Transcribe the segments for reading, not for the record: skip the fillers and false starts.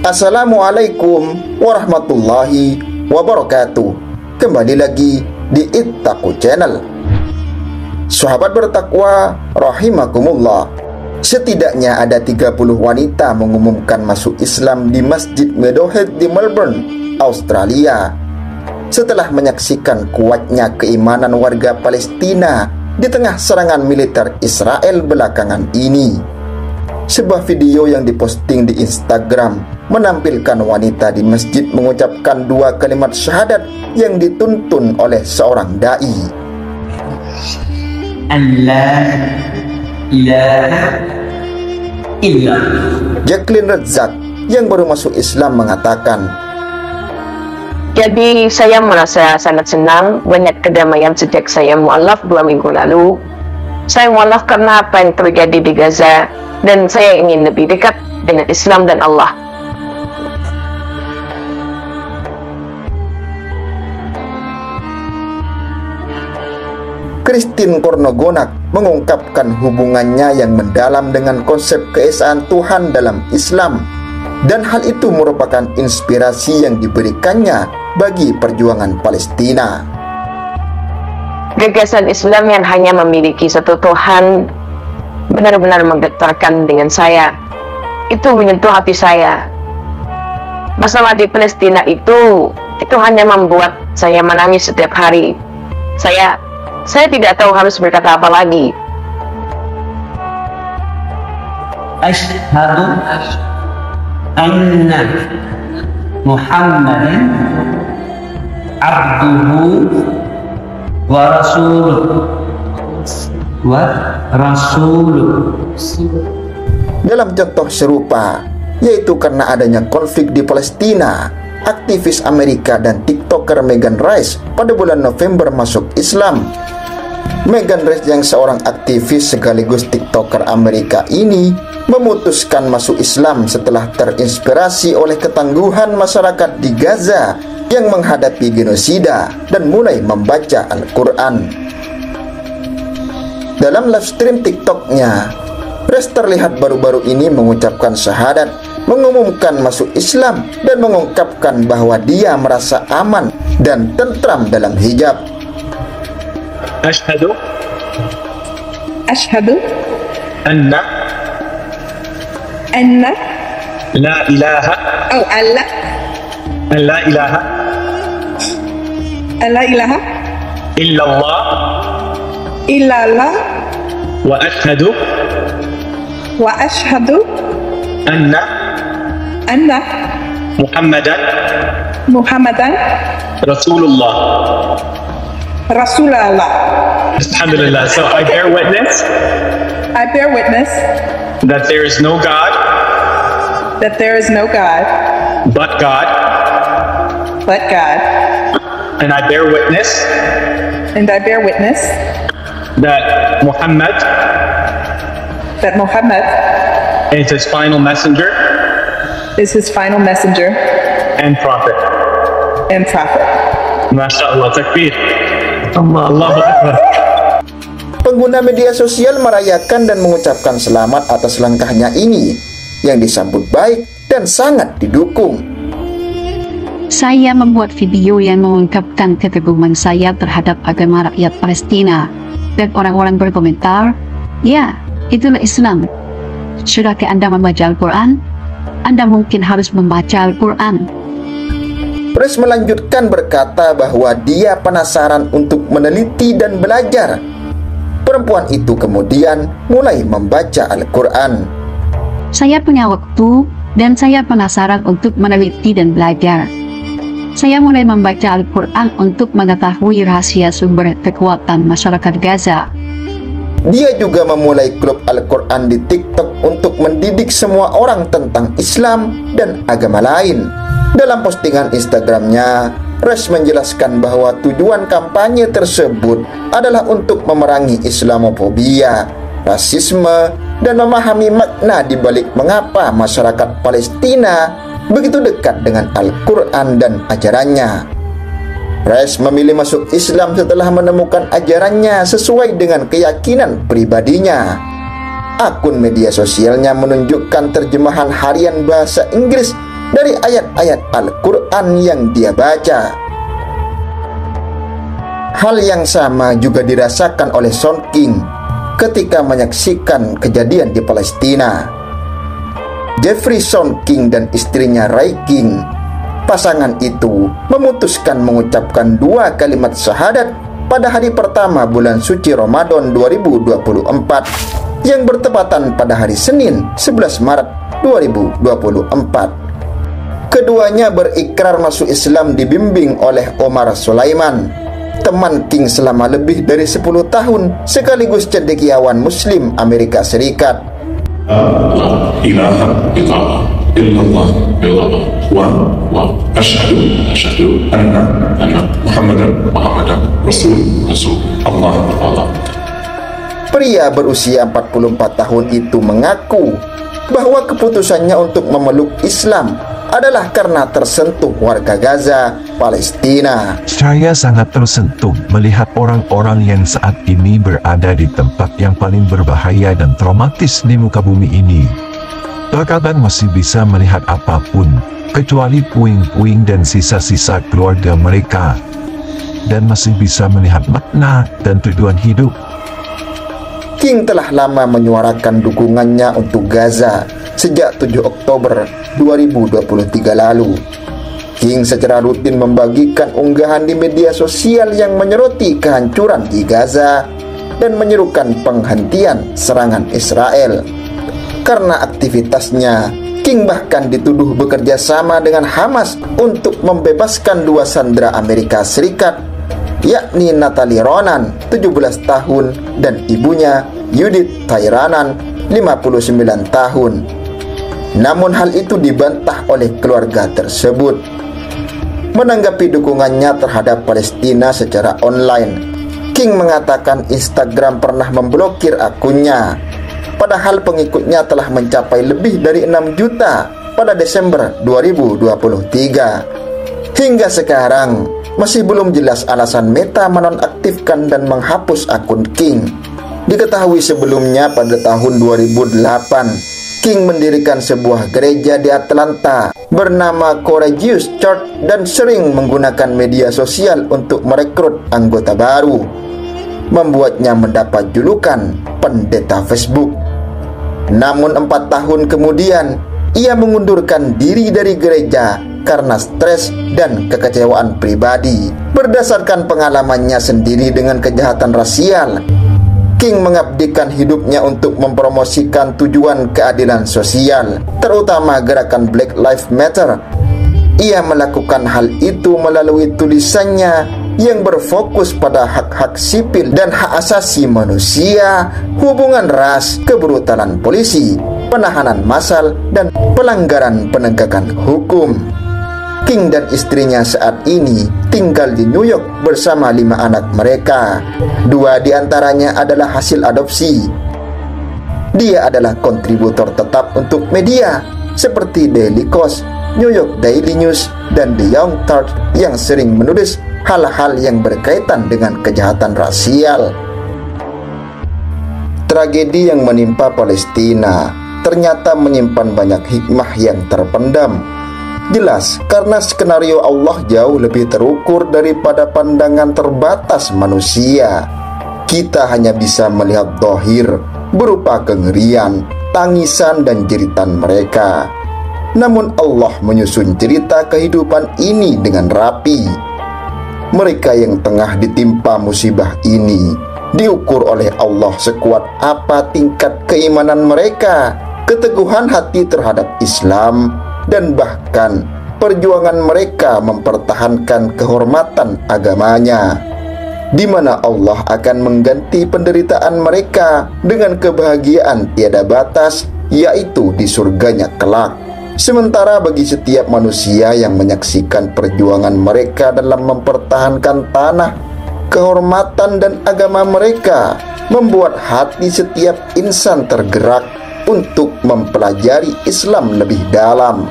Assalamualaikum warahmatullahi wabarakatuh. Kembali lagi di Ittaqu Channel. Sahabat bertakwa rahimakumullah, setidaknya ada 30 wanita mengumumkan masuk Islam di Masjid Meadowhead di Melbourne, Australia, setelah menyaksikan kuatnya keimanan warga Palestina di tengah serangan militer Israel belakangan ini. Sebuah video yang diposting di Instagram menampilkan wanita di masjid mengucapkan 2 kalimat syahadat yang dituntun oleh seorang dai. La ilaha illallah. Jacqueline Razak yang baru masuk Islam mengatakan, jadi saya merasa sangat senang, banyak kedamaian sejak saya mu'alaf 2 minggu lalu. Saya mu'alaf karena apa yang terjadi di Gaza, dan saya ingin lebih dekat dengan Islam dan Allah. Christine Kornogonak mengungkapkan hubungannya yang mendalam dengan konsep keesaan Tuhan dalam Islam, dan hal itu merupakan inspirasi yang diberikannya bagi perjuangan Palestina. Gagasan Islam yang hanya memiliki satu Tuhan benar-benar menggetarkan dengan saya. Itu menyentuh hati saya. Masalah di Palestina itu hanya membuat saya menangis setiap hari. Saya tidak tahu harus berkata apa lagi. Asyhadu anna Muhammadan abduhu wa rasuluh. Dalam contoh serupa, yaitu karena adanya konflik di Palestina, aktivis Amerika dan TikToker Megan Rice pada bulan November masuk Islam. Megan Rice yang seorang aktivis sekaligus TikToker Amerika ini memutuskan masuk Islam setelah terinspirasi oleh ketangguhan masyarakat di Gaza yang menghadapi genosida dan mulai membaca Al-Quran. Dalam live stream TikToknya, Rice terlihat baru-baru ini mengucapkan syahadat, mengumumkan masuk Islam, dan mengungkapkan bahwa dia merasa aman dan tentram dalam hijab. Ashhadu anna la ilaha illallah wa ashhadu anna Muhammadan Rasulullah. Alhamdulillah. So I bear witness that there is no God but God. And I bear witness that Muhammad is his final messenger and prophet. MashaAllah, takbir. Allahu Akbar. Pengguna media sosial merayakan dan mengucapkan selamat atas langkahnya ini, yang disambut baik dan sangat didukung. Saya membuat video yang mengungkapkan kekaguman saya terhadap agama rakyat Palestina, dan orang-orang berkomentar, ya, itulah Islam. Sudahkah Anda membaca Al-Quran? Anda mungkin harus membaca Al-Quran. Rice melanjutkan berkata bahwa dia penasaran untuk meneliti dan belajar. Perempuan itu kemudian mulai membaca Al-Quran. Saya punya waktu dan saya penasaran untuk meneliti dan belajar. Saya mulai membaca Al-Quran untuk mengetahui rahasia sumber kekuatan masyarakat Gaza. Dia juga memulai klub Al-Quran di TikTok untuk mendidik semua orang tentang Islam dan agama lain. Dalam postingan Instagramnya, Rice menjelaskan bahwa tujuan kampanye tersebut adalah untuk memerangi Islamofobia, rasisme, dan memahami makna di balik mengapa masyarakat Palestina begitu dekat dengan Al-Quran dan ajarannya. Rice memilih masuk Islam setelah menemukan ajarannya sesuai dengan keyakinan pribadinya. Akun media sosialnya menunjukkan terjemahan harian bahasa Inggris dari ayat-ayat Al-Quran yang dia baca. Hal yang sama juga dirasakan oleh Sean King ketika menyaksikan kejadian di Palestina. Jeffrey Sean King dan istrinya Ray King, pasangan itu memutuskan mengucapkan 2 kalimat syahadat pada hari pertama bulan suci Ramadan 2024 yang bertepatan pada hari Senin 11 Maret 2024. Keduanya berikrar masuk Islam dibimbing oleh Omar Sulaiman, teman King selama lebih dari 10 tahun sekaligus cendekiawan Muslim Amerika Serikat. La ilaha illallah wa asyhadu anna Muhammadan Rasul Allah. Pria berusia 44 tahun itu mengaku bahwa keputusannya untuk memeluk Islam adalah karena tersentuh warga Gaza, Palestina. Saya sangat tersentuh melihat orang-orang yang saat ini berada di tempat yang paling berbahaya dan traumatis di muka bumi ini. Terkadang masih bisa melihat apapun, kecuali puing-puing dan sisa-sisa keluarga mereka. Dan masih bisa melihat makna dan tujuan hidup. King telah lama menyuarakan dukungannya untuk Gaza sejak 7 Oktober 2023 lalu. King secara rutin membagikan unggahan di media sosial yang menyoroti kehancuran di Gaza dan menyerukan penghentian serangan Israel. Karena aktivitasnya, King bahkan dituduh bekerja sama dengan Hamas untuk membebaskan 2 sandera Amerika Serikat, yakni Natalie Ronan, 17 tahun, dan ibunya Judith Tyranan, 59 tahun. Namun hal itu dibantah oleh keluarga tersebut. Menanggapi dukungannya terhadap Palestina secara online, King mengatakan Instagram pernah memblokir akunnya, padahal pengikutnya telah mencapai lebih dari 6 juta pada Desember 2023. Hingga sekarang, masih belum jelas alasan Meta menonaktifkan dan menghapus akun King. Diketahui sebelumnya pada tahun 2008, King mendirikan sebuah gereja di Atlanta bernama Courageous Church dan sering menggunakan media sosial untuk merekrut anggota baru, membuatnya mendapat julukan pendeta Facebook. Namun 4 tahun kemudian, ia mengundurkan diri dari gereja karena stres dan kekecewaan pribadi. Berdasarkan pengalamannya sendiri dengan kejahatan rasial, King mengabdikan hidupnya untuk mempromosikan tujuan keadilan sosial, terutama gerakan Black Lives Matter. Ia melakukan hal itu melalui tulisannya yang berfokus pada hak-hak sipil dan hak asasi manusia, hubungan ras, kebrutalan polisi, penahanan massal, dan pelanggaran penegakan hukum. King dan istrinya saat ini tinggal di New York bersama 5 anak mereka. 2 diantaranya adalah hasil adopsi. Dia adalah kontributor tetap untuk media seperti Daily Kos, New York Daily News, dan The Young Turks yang sering menulis hal-hal yang berkaitan dengan kejahatan rasial. Tragedi yang menimpa Palestina ternyata menyimpan banyak hikmah yang terpendam. Jelas, karena skenario Allah jauh lebih terukur daripada pandangan terbatas manusia. Kita hanya bisa melihat zahir berupa kengerian, tangisan, dan jeritan mereka. Namun Allah menyusun cerita kehidupan ini dengan rapi. Mereka yang tengah ditimpa musibah ini diukur oleh Allah sekuat apa tingkat keimanan mereka, keteguhan hati terhadap Islam, dan bahkan perjuangan mereka mempertahankan kehormatan agamanya, di mana Allah akan mengganti penderitaan mereka dengan kebahagiaan tiada batas, yaitu di surganya kelak. Sementara bagi setiap manusia yang menyaksikan perjuangan mereka dalam mempertahankan tanah, kehormatan, dan agama mereka, membuat hati setiap insan tergerak untuk mempelajari Islam lebih dalam.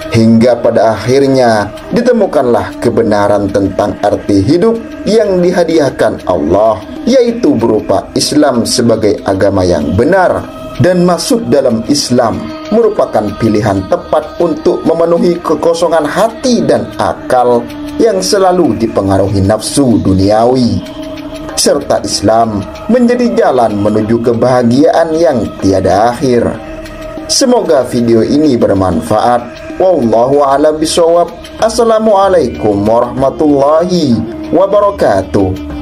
Hingga pada akhirnya ditemukanlah kebenaran tentang arti hidup yang dihadiahkan Allah, yaitu berupa Islam sebagai agama yang benar. Dan masuk dalam Islam merupakan pilihan tepat untuk memenuhi kekosongan hati dan akal yang selalu dipengaruhi nafsu duniawi, serta Islam menjadi jalan menuju kebahagiaan yang tiada akhir. Semoga video ini bermanfaat. Wallahu a'lam bishawab. Assalamualaikum warahmatullahi wabarakatuh.